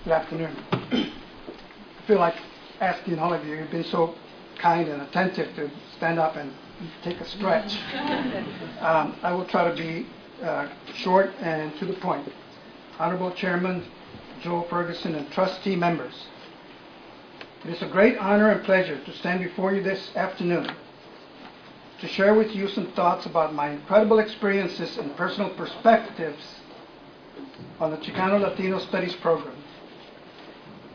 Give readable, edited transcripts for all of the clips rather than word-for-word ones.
Good afternoon. I feel like asking all of you, you've been so kind and attentive, to stand up and take a stretch. I will try to be short and to the point. Honorable Chairman Joe Ferguson and trustee members, it is a great honor and pleasure to stand before you this afternoon to share with you some thoughts about my incredible experiences and personal perspectives on the Chicano-Latino Studies Program.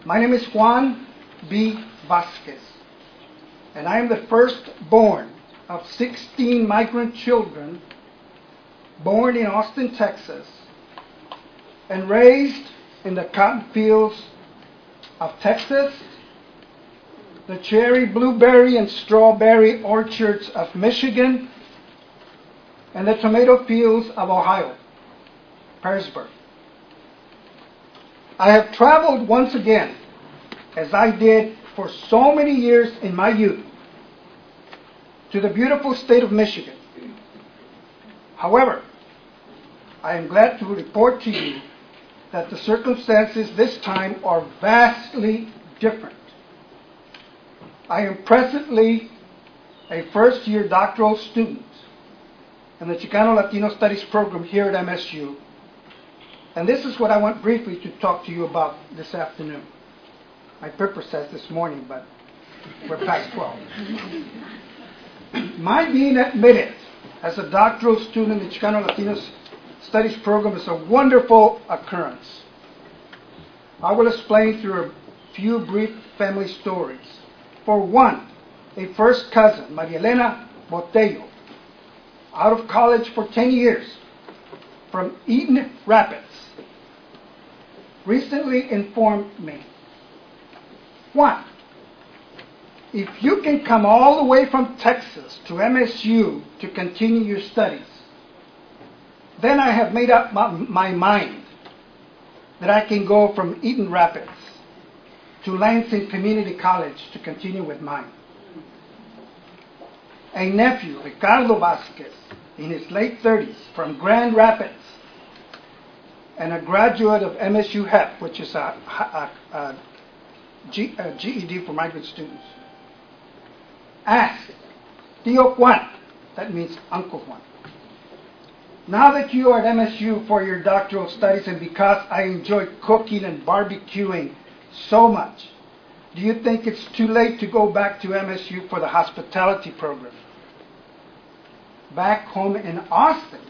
My name is Juan B. Vasquez, and I am the firstborn of 16 migrant children born in Austin, Texas, and raised in the cotton fields of Texas, the cherry, blueberry, and strawberry orchards of Michigan, and the tomato fields of Ohio, Perrysburg. I have traveled once again, as I did for so many years in my youth, to the beautiful state of Michigan. However, I am glad to report to you that the circumstances this time are vastly different. I am presently a first-year doctoral student in the Chicano-Latino Studies Program here at MSU, and this is what I want briefly to talk to you about this afternoon. My paper says this morning, but we're past 12. My being admitted as a doctoral student in the Chicano-Latino Studies Program is a wonderful occurrence. I will explain through a few brief family stories. For one, a first cousin, Maria Elena Botello, out of college for 10 years, from Eaton Rapids, recently informed me, Juan, if you can come all the way from Texas to MSU to continue your studies, then I have made up my mind that I can go from Eaton Rapids to Lansing Community College to continue with mine. A nephew, Ricardo Vasquez, in his late 30s, from Grand Rapids, and a graduate of MSU HEP, which is a GED for migrant students, asked Tío Juan, that means Uncle Juan, now that you are at MSU for your doctoral studies and because I enjoy cooking and barbecuing so much, do you think it's too late to go back to MSU for the hospitality program? Back home in Austin,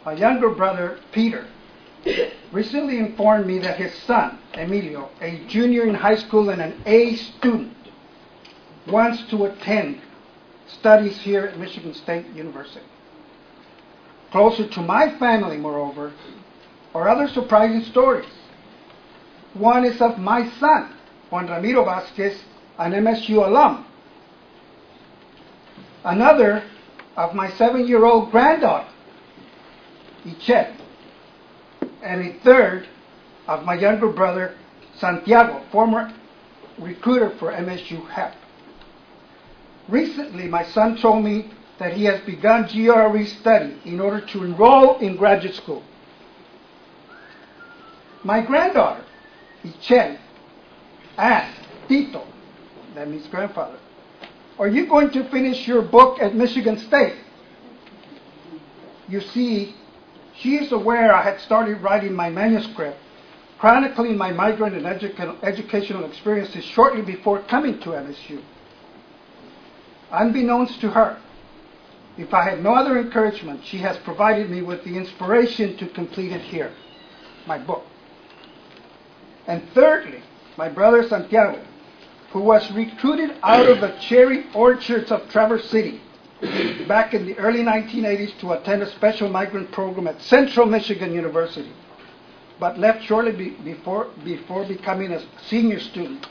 my younger brother, Peter, recently informed me that his son, Emilio, a junior in high school and an A student, wants to attend studies here at Michigan State University. Closer to my family, moreover, are other surprising stories. One is of my son, Juan Ramiro Vasquez, an MSU alum. Another of my 7-year-old granddaughter, Ichet. And a third of my younger brother, Santiago, former recruiter for MSU HEP. Recently, my son told me that he has begun GRE study in order to enroll in graduate school. My granddaughter, Ichet, asked Tito, that means grandfather, are you going to finish your book at Michigan State? You see, she is aware I had started writing my manuscript, chronicling my migrant and educational experiences shortly before coming to MSU. Unbeknownst to her, if I had no other encouragement, she has provided me with the inspiration to complete it here, my book. And thirdly, my brother Santiago, who was recruited out of the cherry orchards of Traverse City back in the early 1980s to attend a special migrant program at Central Michigan University, but left shortly before becoming a senior student,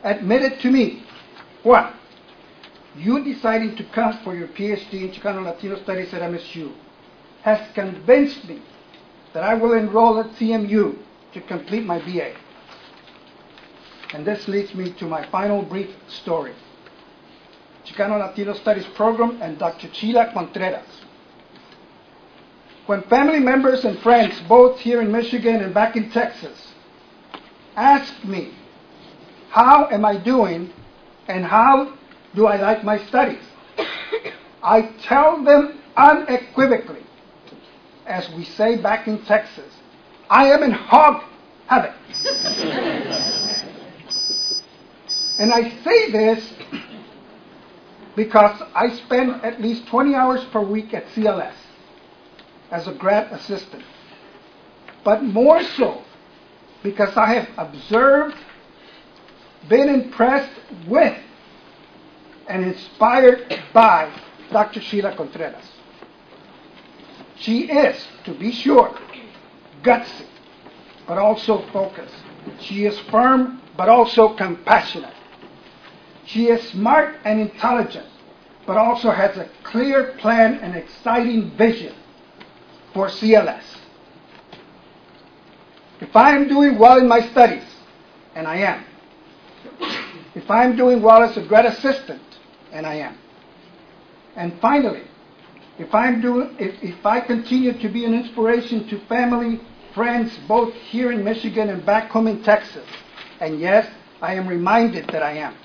admitted to me, Juan, you deciding to come for your PhD in Chicano-Latino Studies at MSU has convinced me that I will enroll at CMU to complete my BA. And this leads me to my final brief story. Chicano-Latino Studies Program and Dr. Sheila Contreras. When family members and friends, both here in Michigan and back in Texas, ask me, how am I doing and how do I like my studies? I tell them unequivocally, as we say back in Texas, I am in hog heaven. And I say this because I spend at least 20 hours per week at CLS as a grad assistant. But more so because I have observed, been impressed with, and inspired by Dr. Sheila Contreras. She is, to be sure, gutsy, but also focused. She is firm, but also compassionate. She is smart and intelligent, but also has a clear plan and exciting vision for CLS. If I am doing well in my studies, and I am, if I am doing well as a grad assistant, and I am, and finally, if I continue to be an inspiration to family, friends, both here in Michigan and back home in Texas, and yes, I am reminded that I am,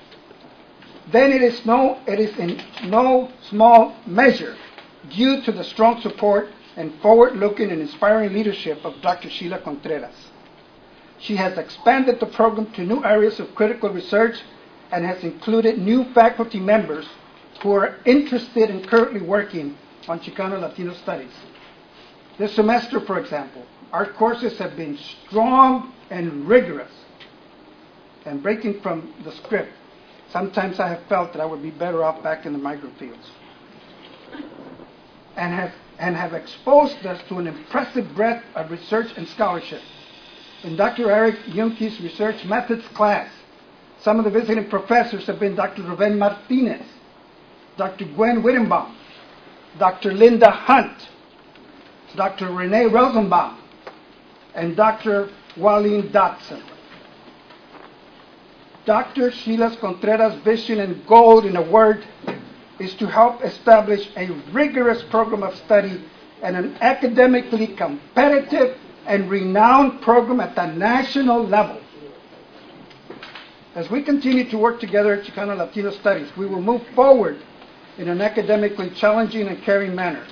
then it is in no small measure due to the strong support and forward-looking and inspiring leadership of Dr. Sheila Contreras. She has expanded the program to new areas of critical research and has included new faculty members who are interested and currently working on Chicano-Latino Studies. This semester, for example, our courses have been strong and rigorous. And breaking from the script, sometimes I have felt that I would be better off back in the migrant fields. And have exposed us to an impressive breadth of research and scholarship. In Dr. Eric Yunke's research methods class, some of the visiting professors have been Dr. Ruben Martinez, Dr. Gwen Wittenbaum, Dr. Linda Hunt, Dr. Renee Rosenbaum, and Dr. Walleen Dotson. Dr. Sheila Contreras' vision and goal, in a word, is to help establish a rigorous program of study and an academically competitive and renowned program at the national level. As we continue to work together at Chicano-Latino Studies, we will move forward in an academically challenging and caring manner.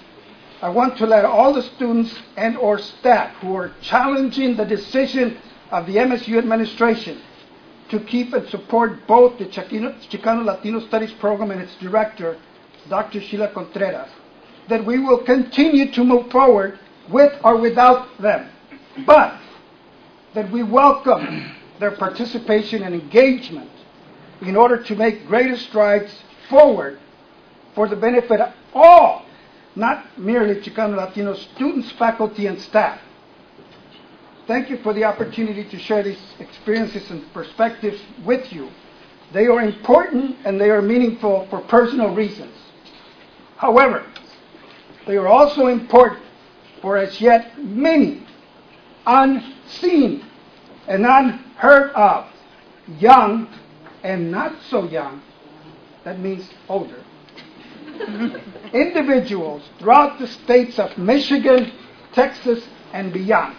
I want to let all the students and or staff who are challenging the decision of the MSU administration to keep and support both the Chicano-Latino Studies Program and its director, Dr. Sheila Contreras, that we will continue to move forward with or without them, but that we welcome their participation and engagement in order to make greater strides forward for the benefit of all, not merely Chicano-Latino students, faculty, and staff. Thank you for the opportunity to share these experiences and perspectives with you. They are important and they are meaningful for personal reasons. However, they are also important for as yet many unseen and unheard of young and not so young, that means older, individuals throughout the states of Michigan, Texas, and beyond.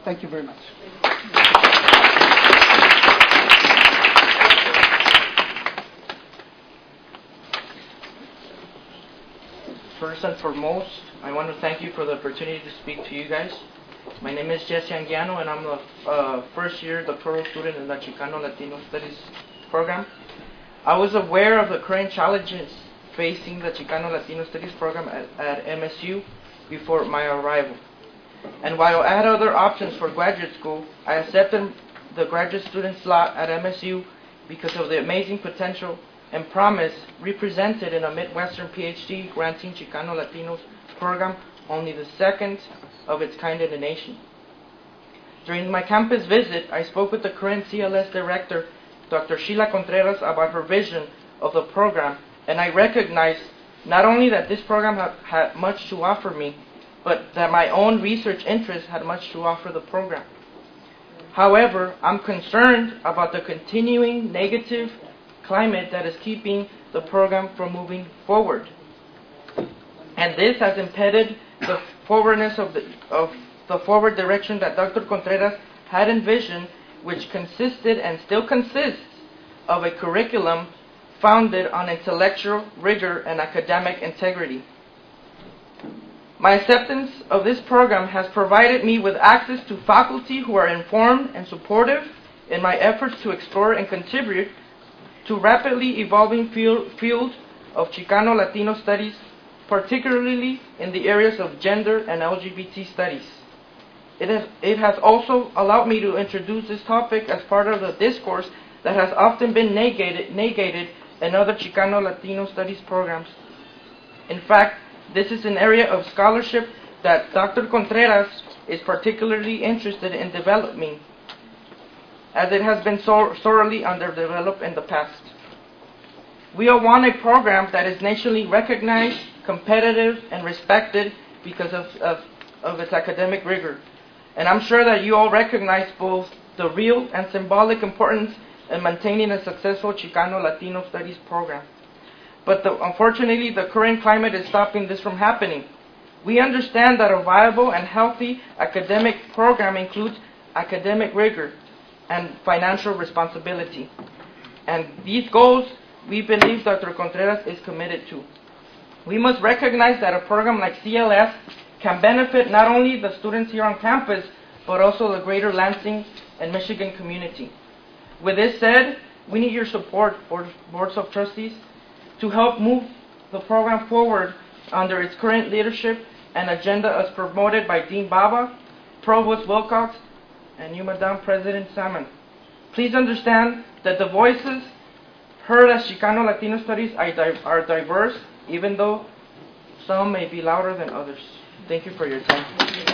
Thank you very much. First and foremost, I want to thank you for the opportunity to speak to you guys. My name is Adiano, and I'm the first year doctoral student in the Chicano-Latino Studies Program. I was aware of the current challenges facing the Chicano-Latino Studies Program at MSU before my arrival. And while I had other options for graduate school, I accepted the graduate student slot at MSU because of the amazing potential and promise represented in a Midwestern PhD granting Chicano-Latinos program, only the second of its kind in the nation. During my campus visit, I spoke with the current CLS director, Dr. Sheila Contreras, about her vision of the program, and I recognized not only that this program had much to offer me, but that my own research interests had much to offer the program. However, I'm concerned about the continuing negative climate that is keeping the program from moving forward. And this has impeded the forwardness of the forward direction that Dr. Contreras had envisioned which consisted and still consists of a curriculum founded on intellectual rigor and academic integrity. My acceptance of this program has provided me with access to faculty who are informed and supportive in my efforts to explore and contribute to rapidly evolving field of Chicano-Latino studies, particularly in the areas of gender and LGBT studies. It has also allowed me to introduce this topic as part of the discourse that has often been negated in other Chicano-Latino studies programs. In fact, this is an area of scholarship that Dr. Contreras is particularly interested in developing, as it has been sorely underdeveloped in the past. We all want a program that is nationally recognized, competitive, and respected because of its academic rigor. And I'm sure that you all recognize both the real and symbolic importance in maintaining a successful Chicano-Latino studies program. But unfortunately, the current climate is stopping this from happening. We understand that a viable and healthy academic program includes academic rigor and financial responsibility. And these goals, we believe Dr. Contreras is committed to. We must recognize that a program like CLS can benefit not only the students here on campus, but also the greater Lansing and Michigan community. With this said, we need your support, boards of trustees, to help move the program forward under its current leadership and agenda as promoted by Dean Baba, Provost Wilcox, and you, Madam President Salmon. Please understand that the voices heard as Chicano-Latino studies are diverse, even though some may be louder than others. Thank you for your time.